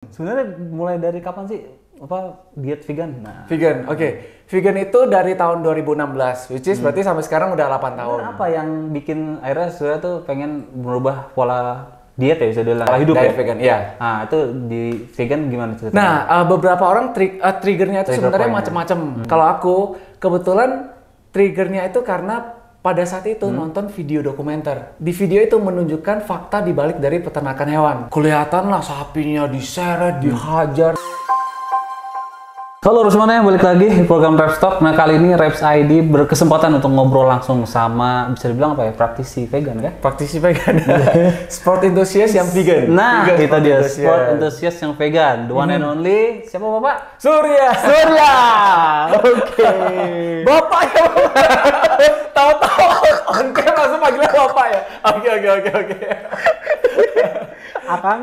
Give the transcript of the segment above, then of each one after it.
Sebenarnya mulai dari kapan sih diet vegan? Nah, Vegan, oke. Vegan itu dari tahun 2016, which is berarti sampai sekarang udah 8 tahun. apa yang bikin akhirnya saya tuh pengen merubah pola diet ya, bisa dibilang pola hidup Diet ya? vegan, iya. Nah, itu di vegan gimana ceritanya? Nah, beberapa orang triggernya itu Trigger sebenarnya point-nya. macam-macam. Kalau aku kebetulan triggernya itu karena pada saat itu nonton video dokumenter. Di video itu menunjukkan fakta dibalik dari peternakan hewan. Kelihatan lah sapinya diseret, dihajar. Halo semuanya, balik lagi di program Reps Talk. Nah, kali ini Reps ID berkesempatan untuk ngobrol langsung sama, bisa dibilang apa ya, praktisi vegan kan? Praktisi vegan. Sport enthusiast yang vegan. Nah, Vegan itu dia, enthusiast. sport enthusiast yang vegan. The one and only, siapa Bapak? Surya. Surya! Oke. Bapak ya. Tahu-tahu on cam langsung panggilnya Bapak ya. Oke. Akang,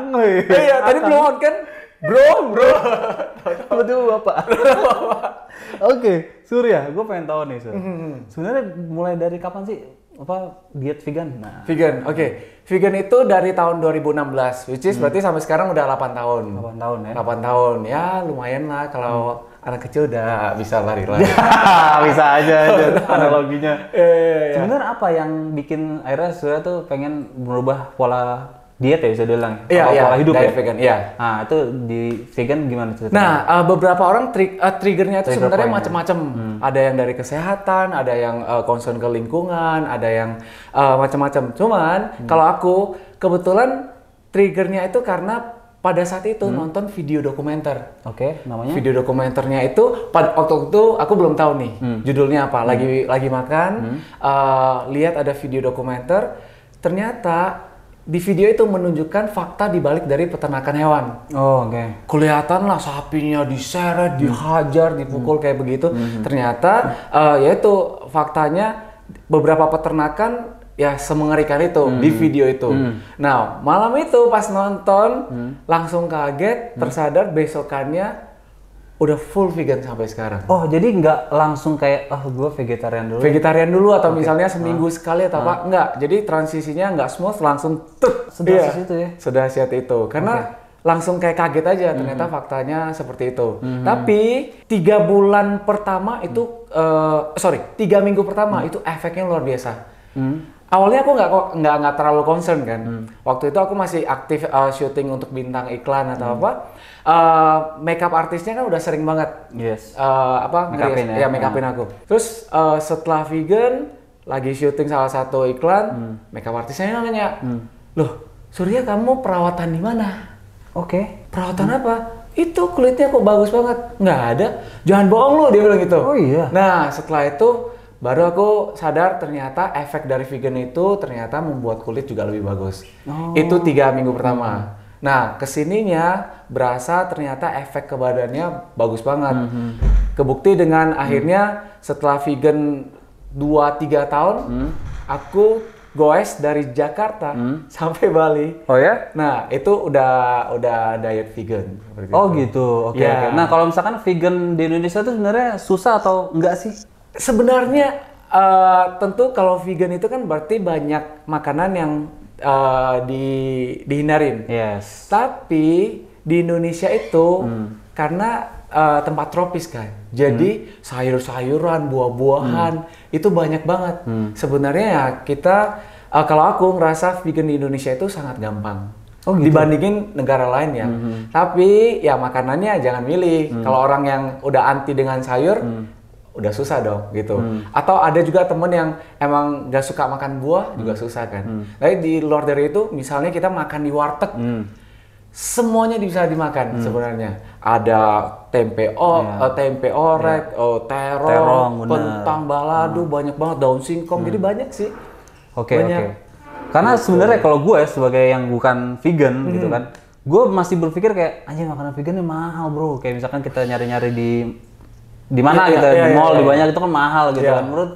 Iya, tadi belum on kan? Bro. Betul Bapak. Oke, Surya, gue pengen tahu nih, Sur. Sebenarnya mulai dari kapan sih diet vegan? Nah, Vegan, oke. Vegan itu dari tahun 2016, which is berarti sampai sekarang udah 8 tahun. 8 tahun ya. 8 tahun, ya lumayan lah kalau anak kecil udah bisa lari-lari. Bisa aja analoginya. Iya. Sebenarnya apa yang bikin akhirnya Surya tuh pengen merubah pola diet ya, bisa dibilang Iya, pola hidup diet ya? vegan, iya. Nah, itu di vegan gimana ceritanya? Nah, beberapa orang triggernya itu Trigger sebenarnya point-nya. macam-macam. Ada yang dari kesehatan, ada yang concern ke lingkungan, ada yang macam-macam. Cuman kalau aku kebetulan triggernya itu karena pada saat itu nonton video dokumenter. Oke, namanya? Video dokumenternya itu waktu itu aku belum tahu nih judulnya apa. Lagi makan, lihat ada video dokumenter. Ternyata di video itu menunjukkan fakta dibalik dari peternakan hewan. Oh, oke. Kelihatan lah sapinya diseret, dihajar, dipukul kayak begitu. Ternyata yaitu faktanya beberapa peternakan ya semengerikan itu di video itu. Nah, malam itu pas nonton langsung kaget, tersadar besokannya udah full vegan sampai sekarang. Oh, jadi nggak langsung kayak, gue vegetarian dulu. Vegetarian dulu atau misalnya seminggu sekali atau apa? Enggak. Jadi transisinya nggak smooth, langsung Sedahsyat itu ya? Sedahsyat itu. Karena langsung kayak kaget aja ternyata faktanya seperti itu. Tapi 3 bulan pertama itu, 3 minggu pertama itu efeknya luar biasa. Awalnya aku nggak terlalu concern kan. Waktu itu aku masih aktif syuting untuk bintang iklan atau apa. Makeup artisnya kan udah sering banget. Yes. Make-upin ya? Make upin aku. Terus setelah vegan, lagi syuting salah satu iklan, makeup artisnya nanya, loh Surya kamu perawatan di mana? Oke. Perawatan apa? Itu kulitnya kok bagus banget. Nggak ada. Jangan bohong lu, dia bilang gitu. Oh iya? Nah setelah itu, baru aku sadar ternyata efek dari vegan itu ternyata membuat kulit juga lebih bagus. Itu 3 minggu pertama. Nah, kesininya berasa ternyata efek ke badannya bagus banget. Kebukti dengan akhirnya setelah vegan 2-3 tahun, aku goes dari Jakarta sampai Bali. Oh ya? Nah, itu udah diet vegan. seperti Oh itu. gitu, oke. Ya. Nah, kalau misalkan vegan di Indonesia itu sebenarnya susah atau enggak sih? Sebenarnya tentu kalau vegan itu kan berarti banyak makanan yang dihindarin. Yes. Tapi di Indonesia itu karena tempat tropis kan, jadi sayur-sayuran, buah-buahan itu banyak banget. Sebenarnya ya kita kalau aku ngerasa vegan di Indonesia itu sangat gampang. Oh, gitu? Dibandingin negara lain ya. Tapi ya makanannya jangan milih. Kalau orang yang udah anti dengan sayur, udah susah dong gitu. Atau ada juga temen yang emang gak suka makan buah juga susah kan. Tapi di luar dari itu, misalnya kita makan di warteg, semuanya bisa dimakan sebenarnya. Ada tempe orek, terong, Terong, bener. pentang balado, banyak banget, daun singkong. Jadi banyak sih. Oke. Banyak. Karena sebenarnya kalau gue sebagai yang bukan vegan gitu kan, gue masih berpikir kayak anjing makanan vegan ini mahal bro. Kayak misalkan kita nyari-nyari di mana Iya, gitu, iya, di mall iya, di iya. banyak itu kan mahal gitu Iya. kan. Menurut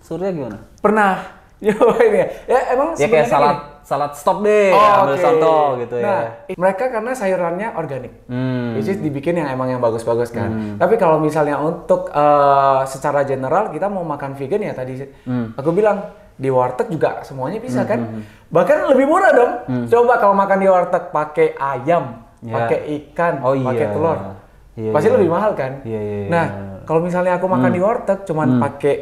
Surya gimana? Pernah nyobain ya? Ya emang Ya kayak sebenarnya salad stop deh, Oh, ambil oke. contoh gitu ya. Nah, mereka karena sayurannya organik, which is dibikin yang emang yang bagus-bagus kan. Tapi kalau misalnya untuk secara general kita mau makan vegan ya tadi aku bilang di warteg juga semuanya bisa kan. Bahkan lebih murah dong. Coba kalau makan di warteg pakai ayam pakai ikan, Oh, iya. pakai telur, Iya, pasti iya. lebih mahal kan? Iya, iya, Nah, iya. kalau misalnya aku makan di warteg cuman pakai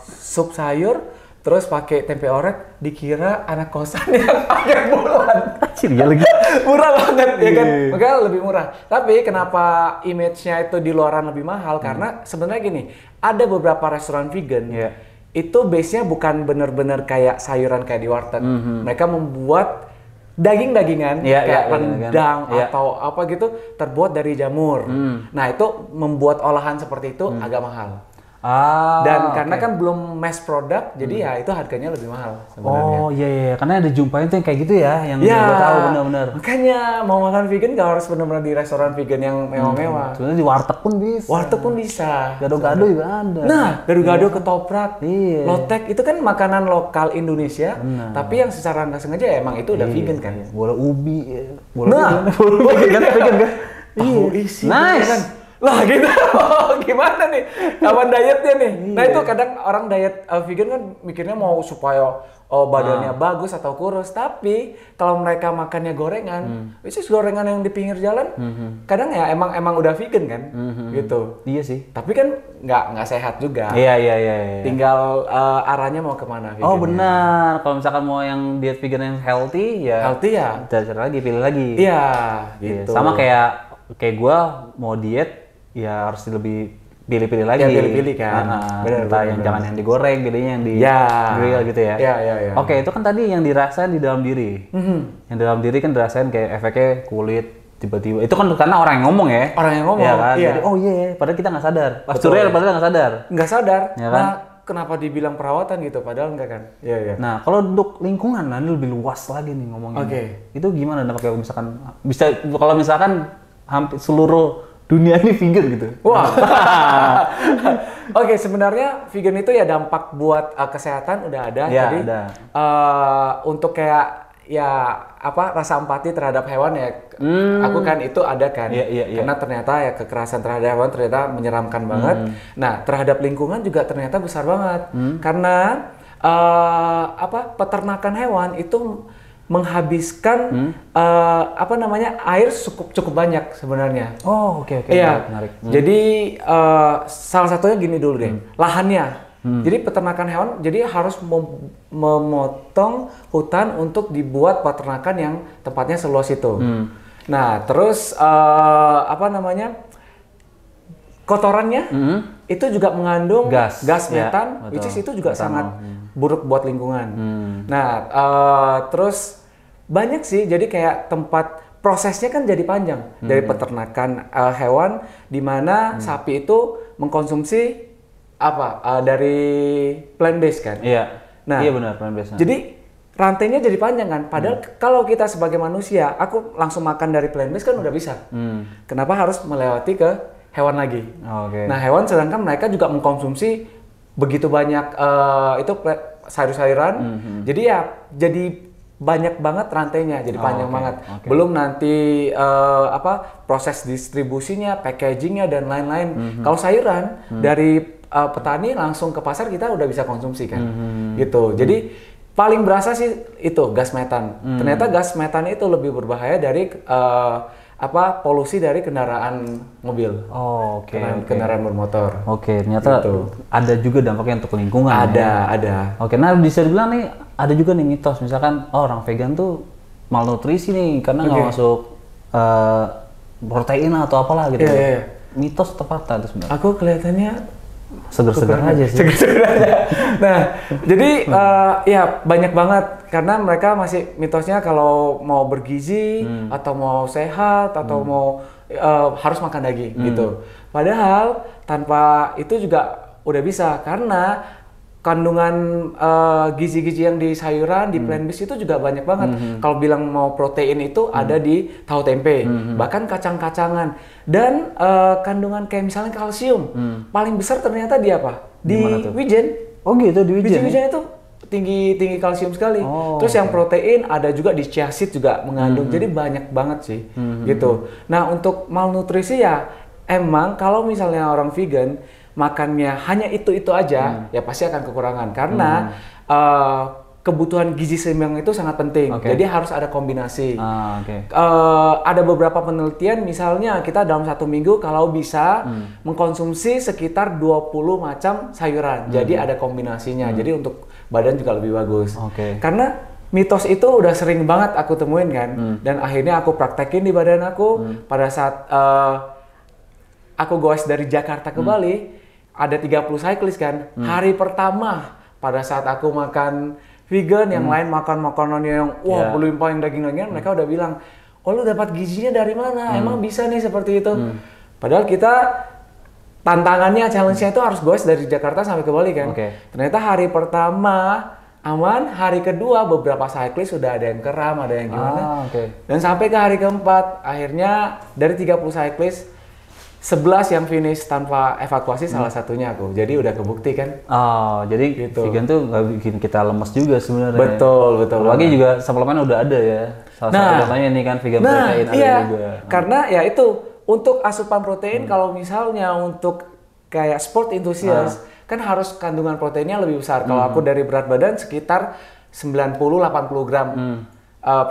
sup sayur, terus pakai tempe orek, dikira anak kosan yang akhir bulan. Anjir, ya lagi. Murah banget ya kan, Iya. makanya lebih murah. Tapi kenapa image-nya itu di luaran lebih mahal? Karena sebenarnya gini, ada beberapa restoran vegan Iya. itu base-nya bukan bener-bener kayak sayuran kayak di warteg. Mereka membuat daging-dagingan Iya, kayak iya, rendang iya. atau apa gitu terbuat dari jamur. Nah itu membuat olahan seperti itu agak mahal. Dan karena kan belum mass product, jadi ya itu harganya lebih mahal sebenarnya. Oh iya, iya, karena ada jumpain tuh yang kayak gitu ya, yang Ya, gue tahu benar-benar. makanya mau makan vegan gak harus benar-benar di restoran vegan yang mewah-mewah. Sebenarnya di warteg pun bisa. Warteg pun bisa. Gado-gado juga ada. Nah, gado-gado ketoprak, Iya. lotek itu kan makanan lokal Indonesia, tapi yang secara nggak sengaja ya emang itu udah vegan kan. Bola ubi, bola Nah, ubi kan, vegan kan? Tahu isi Nice. kan. Lah gitu, gimana nih? Kapan dietnya nih? Nah itu kadang orang diet vegan kan mikirnya mau supaya badannya bagus atau kurus, tapi kalau mereka makannya gorengan, which is gorengan yang di pinggir jalan, kadang ya emang udah vegan kan, gitu. Iya sih. Tapi kan nggak sehat juga. Iya. Tinggal arahnya mau kemana vegannya. Oh benar, kalau misalkan mau yang diet vegan yang healthy ya. Healthy ya? Cari lagi, pilih lagi. Iya, Iya, gitu. sama kayak gua mau diet, ya harus lebih pilih-pilih lagi. Ya, pilih-pilih kan. Benar, Entah yang jangan yang digoreng, pilihnya yang di Ya. grill gitu ya. Ya. Oke, itu kan tadi yang dirasain di dalam diri. Yang dalam diri kan dirasain kayak efeknya kulit tiba-tiba. Itu kan karena orang yang ngomong ya. Orang yang ngomong, Iya kan? iya. Jadi, oh iya, padahal kita nggak sadar. Pas Betul. Surya padahal nggak sadar. Nggak sadar. Ya kan? Nah, kenapa dibilang perawatan gitu? Padahal enggak kan? Iya. Nah, kalau untuk lingkungan, nah ini lebih luas lagi nih ngomongnya. Oke. Itu gimana dampaknya misalkan bisa kalau misalkan hampir seluruh dunia ini vegan gitu. Wah. Oke, sebenarnya vegan itu ya dampak buat kesehatan udah ada. Ya, Jadi ada. Untuk kayak ya apa rasa empati terhadap hewan ya, aku kan itu ada kan. Iya. Karena ternyata ya kekerasan terhadap hewan ternyata menyeramkan banget. Nah, terhadap lingkungan juga ternyata besar banget. Karena peternakan hewan itu menghabiskan air cukup banyak sebenarnya. Oh, oke. Iya. Menarik. Jadi salah satunya gini dulu deh, lahannya. Jadi peternakan hewan, jadi harus memotong hutan untuk dibuat peternakan yang tempatnya seluas itu. Nah, terus kotorannya itu juga mengandung gas Ya, metan, betul. which is itu juga Metanol. sangat buruk buat lingkungan. Nah, terus banyak sih, jadi kayak tempat prosesnya kan jadi panjang dari peternakan hewan, di mana sapi itu mengkonsumsi dari plant based kan. Iya. Nah, iya benar, plant based. jadi rantainya jadi panjang kan. Padahal kalau kita sebagai manusia, aku langsung makan dari plant based kan udah bisa. Kenapa harus melewati ke hewan lagi? Oke. Nah, hewan sedangkan mereka juga mengkonsumsi begitu banyak sayur-sayuran. Jadi ya jadi banyak banget rantainya, jadi panjang banget. Belum nanti proses distribusinya, packagingnya dan lain-lain. Kalau sayuran dari petani langsung ke pasar kita udah bisa konsumsi kan, gitu. Jadi paling berasa sih itu gas metan. Ternyata gas metan itu lebih berbahaya dari polusi dari kendaraan mobil. Oh, oke. Kendaraan bermotor. Oke, ternyata Gitu. ada juga dampaknya untuk lingkungan. Ada. Oke, nah bisa dibilang nih ada juga nih mitos misalkan orang vegan tuh malnutrisi nih karena nggak masuk protein atau apalah gitu. Iya. Mitos atau fakta itu sebenarnya? Aku kelihatannya Seger-seger aja sih. Nah, jadi ya banyak banget karena mereka masih mitosnya kalau mau bergizi atau mau sehat atau mau harus makan daging gitu. Padahal tanpa itu juga udah bisa karena kandungan gizi-gizi yang di sayuran, di plant based itu juga banyak banget. Kalau bilang mau protein itu ada di tahu tempe, bahkan kacang-kacangan. Dan kandungan kayak misalnya kalsium, paling besar ternyata di apa? Di wijen. Oh gitu, di wijen. Wijen itu tinggi kalsium sekali. Terus yang protein ada juga di chia seed juga mengandung. Jadi banyak banget sih, gitu. Nah, untuk malnutrisi ya emang kalau misalnya orang vegan makannya hanya itu aja, ya pasti akan kekurangan karena kebutuhan gizi seimbang itu sangat penting. Oke. Jadi harus ada kombinasi. Oke. Ada beberapa penelitian, misalnya kita dalam 1 minggu kalau bisa mengkonsumsi sekitar 20 macam sayuran. Jadi ada kombinasinya. Jadi untuk badan juga lebih bagus. Oke. Karena mitos itu udah sering banget aku temuin kan. Dan akhirnya aku praktekin di badan aku. Pada saat aku goes dari Jakarta ke Bali, ada 30 cyclist kan. Hari pertama pada saat aku makan vegan, yang lain makan makanannya yang berlimpah yang daging-dagingan, mereka udah bilang, oh lu dapat gizinya dari mana? Emang bisa nih seperti itu? Padahal kita tantangannya, challenge-nya itu harus goes dari Jakarta sampai ke Bali kan. Ternyata hari pertama aman, hari kedua beberapa cyclist sudah ada yang kram, ada yang gimana. Dan sampai ke hari keempat, akhirnya dari 30 cyclist 11 yang finish tanpa evakuasi, salah satunya aku. Jadi udah kebukti kan. Oh, jadi Gitu. vegan tuh nggak bikin kita lemes juga sebenarnya. Betul. Lagi juga suplemen udah ada ya. Salah satu contohnya ini kan vegan protein ada juga. Karena ya itu untuk asupan protein, kalau misalnya untuk kayak sport enthusiast kan harus kandungan proteinnya lebih besar. Kalau aku dari berat badan sekitar 90-80 gram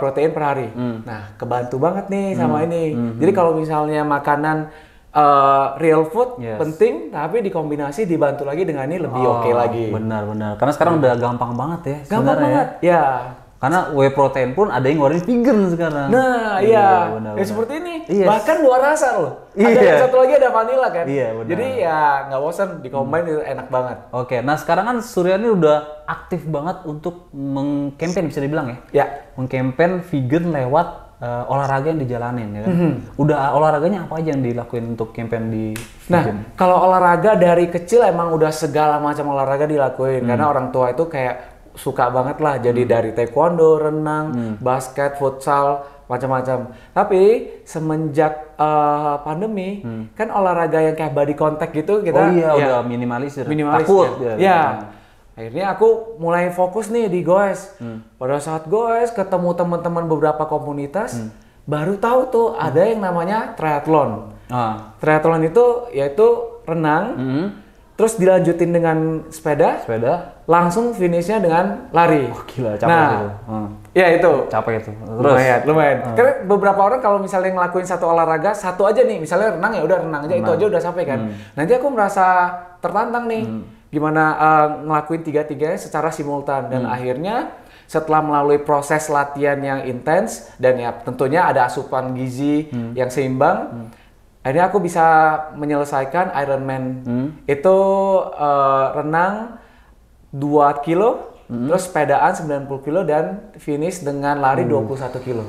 protein per hari. Nah, kebantu banget nih sama ini. Jadi kalau misalnya makanan real food penting, tapi dikombinasi dibantu lagi dengan ini lebih oke lagi. Benar. Karena sekarang udah gampang banget ya. Gampang banget, ya. Karena whey protein pun ada yang ngeluarin vegan sekarang. Nah, iya. Ya seperti ini. Yes. Bahkan 2 rasa loh. Ada yang satu lagi ada vanilla kan. Iya, benar. Jadi ya nggak bosan, dikombin itu enak banget. Oke, nah sekarang kan Surya ini udah aktif banget untuk mengkampen, bisa dibilang ya? Ya. Mengkampen vegan lewat olahraga yang dijalanin ya kan? Udah olahraganya apa aja yang dilakuin untuk campaign di vegan? Nah, kalau olahraga dari kecil emang udah segala macam olahraga dilakuin. Karena orang tua itu kayak suka banget lah. Jadi dari taekwondo, renang, basket, futsal, macam-macam. Tapi semenjak pandemi, kan olahraga yang kayak body contact gitu kita udah minimalis takut. Ya. Akhirnya aku mulai fokus nih di goes. Pada saat goes ketemu teman-teman beberapa komunitas, baru tahu tuh ada yang namanya triathlon. Triathlon itu yaitu renang, terus dilanjutin dengan sepeda, langsung finishnya dengan lari. Gila, capek itu. Ya itu. Capek itu. Terus lumayan. Karena beberapa orang kalau misalnya ngelakuin satu olahraga, satu aja nih, misalnya renang ya udah renang aja, itu aja udah sampai kan. Nanti aku merasa tertantang nih. Gimana ngelakuin tiga-tiganya secara simultan, dan akhirnya setelah melalui proses latihan yang intens dan ya tentunya ada asupan gizi yang seimbang, akhirnya aku bisa menyelesaikan Ironman. Itu renang 2 kilo, terus sepedaan 90 kilo dan finish dengan lari 21 kilo.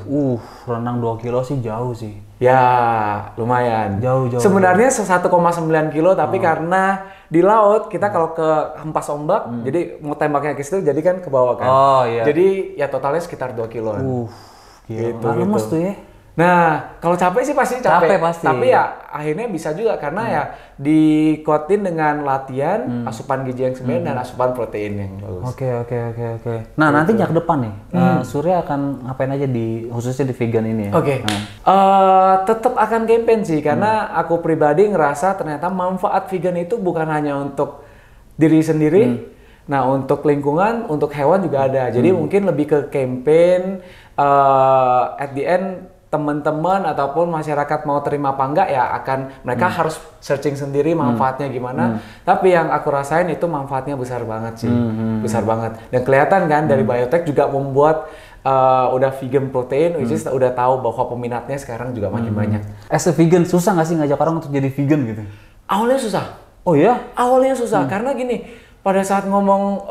Renang 2 kilo sih jauh sih. Ya, lumayan. Jauh. Sebenarnya 1,9 kilo, tapi karena di laut kita kalau ke hempas ombak, jadi mau tembaknya ke situ, jadi kan ke bawah kan. Jadi ya totalnya sekitar 2 kiloan. Gitu. Lemes tuh ya. Nah, kalau capek sih pasti capek. Pasti. Tapi ya akhirnya bisa juga karena ya dikuatin dengan latihan, asupan gizi yang seimbang dan asupan protein yang bagus. Oke. Nah, nantinya ke depan nih, Surya akan ngapain aja khususnya di vegan ini ya? Tetap akan campaign sih, karena aku pribadi ngerasa ternyata manfaat vegan itu bukan hanya untuk diri sendiri, nah untuk lingkungan, untuk hewan juga ada. Jadi mungkin lebih ke campaign, at the end teman-teman ataupun masyarakat mau terima apa enggak ya akan mereka harus searching sendiri manfaatnya gimana. Tapi yang aku rasain itu manfaatnya besar banget sih, besar banget. Dan kelihatan kan dari biotech juga membuat udah vegan protein, which is udah tahu bahwa peminatnya sekarang juga makin banyak. As a vegan susah nggak sih ngajak orang untuk jadi vegan gitu? Awalnya susah. Oh ya? Awalnya susah karena gini, pada saat ngomong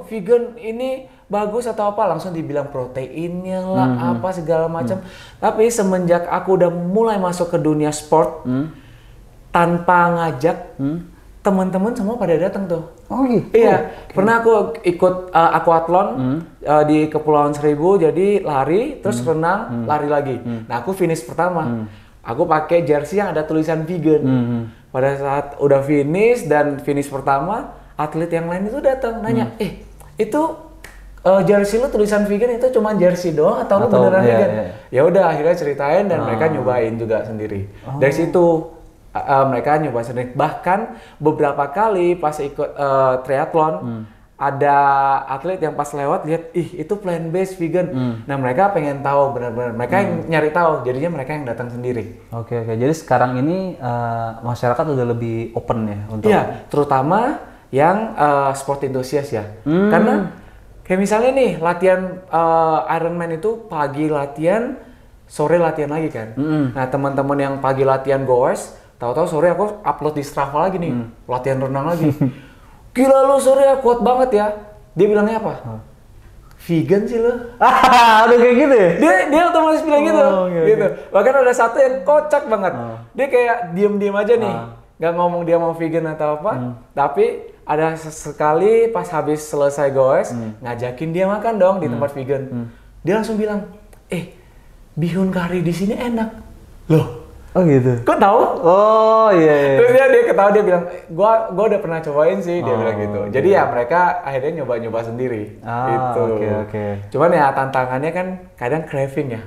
vegan ini bagus atau apa, langsung dibilang proteinnya lah apa segala macam. Tapi semenjak aku udah mulai masuk ke dunia sport, tanpa ngajak, teman-teman semua pada datang tuh. Oh gitu? Iya, pernah aku ikut aquathlon di Kepulauan Seribu, jadi lari, terus renang, lari lagi. Nah aku finish pertama, aku pakai jersey yang ada tulisan vegan. Pada saat udah finish dan finish pertama, atlet yang lain itu datang nanya, itu jersey lu tulisan vegan itu cuma jersey doang atau lu beneran vegan? Ya udah akhirnya ceritain dan mereka nyobain juga sendiri. Dari situ mereka nyoba sendiri. Bahkan beberapa kali pas ikut triathlon, ada atlet yang pas lewat lihat, ih itu plant based vegan. Nah mereka pengen tahu benar-benar, mereka yang nyari tahu, jadinya mereka yang datang sendiri. Oke. Jadi sekarang ini masyarakat udah lebih open ya untuk. Iya, terutama yang sport enthusiast ya. Karena kayak misalnya nih latihan Ironman itu pagi latihan, sore latihan lagi kan. Nah teman-teman yang pagi latihan goers, tahu-tahu sore aku upload di Strava lagi nih, latihan renang lagi. Gila lu sore kuat banget ya. Dia bilangnya apa? Vegan sih lu. Aduh kayak gitu ya? Dia otomatis bilang gitu. Gitu. Okay. Bahkan ada satu yang kocak banget. Dia kayak diem-diem aja nih. Nggak ngomong dia mau vegan atau apa. Tapi ada sekali pas habis selesai goes, ngajakin dia makan dong di tempat vegan. Dia langsung bilang, bihun kari di sini enak. Loh, oh gitu. kok tahu? Oh iya. Terus dia ketawa, dia bilang, gua udah pernah cobain sih, dia bilang gitu. Jadi ya mereka akhirnya nyoba-nyoba sendiri. Gitu. Oke. Cuman ya tantangannya kan kadang craving ya,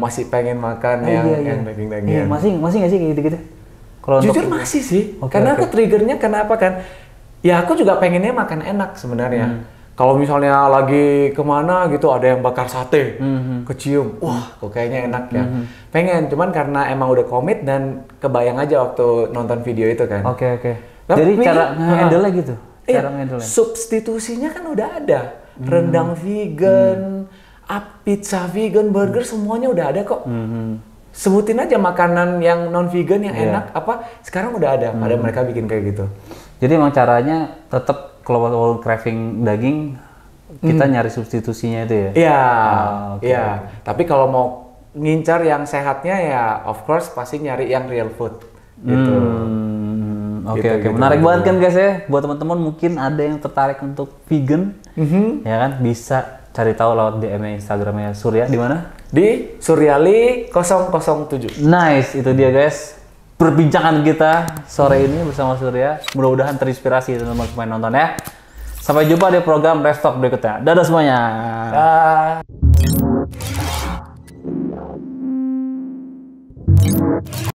masih pengen makan yang daging-dagingan. Masih nggak sih kayak gitu-gitu? Kalau jujur masih sih, karena aku triggernya kenapa kan? Ya aku juga pengennya makan enak sebenarnya. Kalau misalnya lagi kemana gitu ada yang bakar sate, kecium, wah kok kayaknya enak ya. Pengen, cuman karena emang udah komit dan kebayang aja waktu nonton video itu kan. Oke. Jadi cara nge-handle gitu? Cara nge-handle. Substitusinya kan udah ada. Rendang vegan, pizza vegan, burger semuanya udah ada kok. Sebutin aja makanan yang non vegan yang enak sekarang udah ada. Ada mereka bikin kayak gitu. Jadi emang caranya tetap kalau craving daging kita nyari substitusinya itu ya? Iya, iya. Tapi kalau mau ngincar yang sehatnya ya of course pasti nyari yang real food. Gitu. Oke. Menarik banget kan guys ya. Buat teman-teman mungkin ada yang tertarik untuk vegan, ya kan? Bisa cari tahu lewat DM Instagramnya Surya di mana? Di Suryali 007. Nice, itu dia guys. Perbincangan kita sore ini bersama Surya. Mudah-mudahan terinspirasi teman-teman pemain nonton ya. Sampai jumpa di program Restock berikutnya. Dadah semuanya.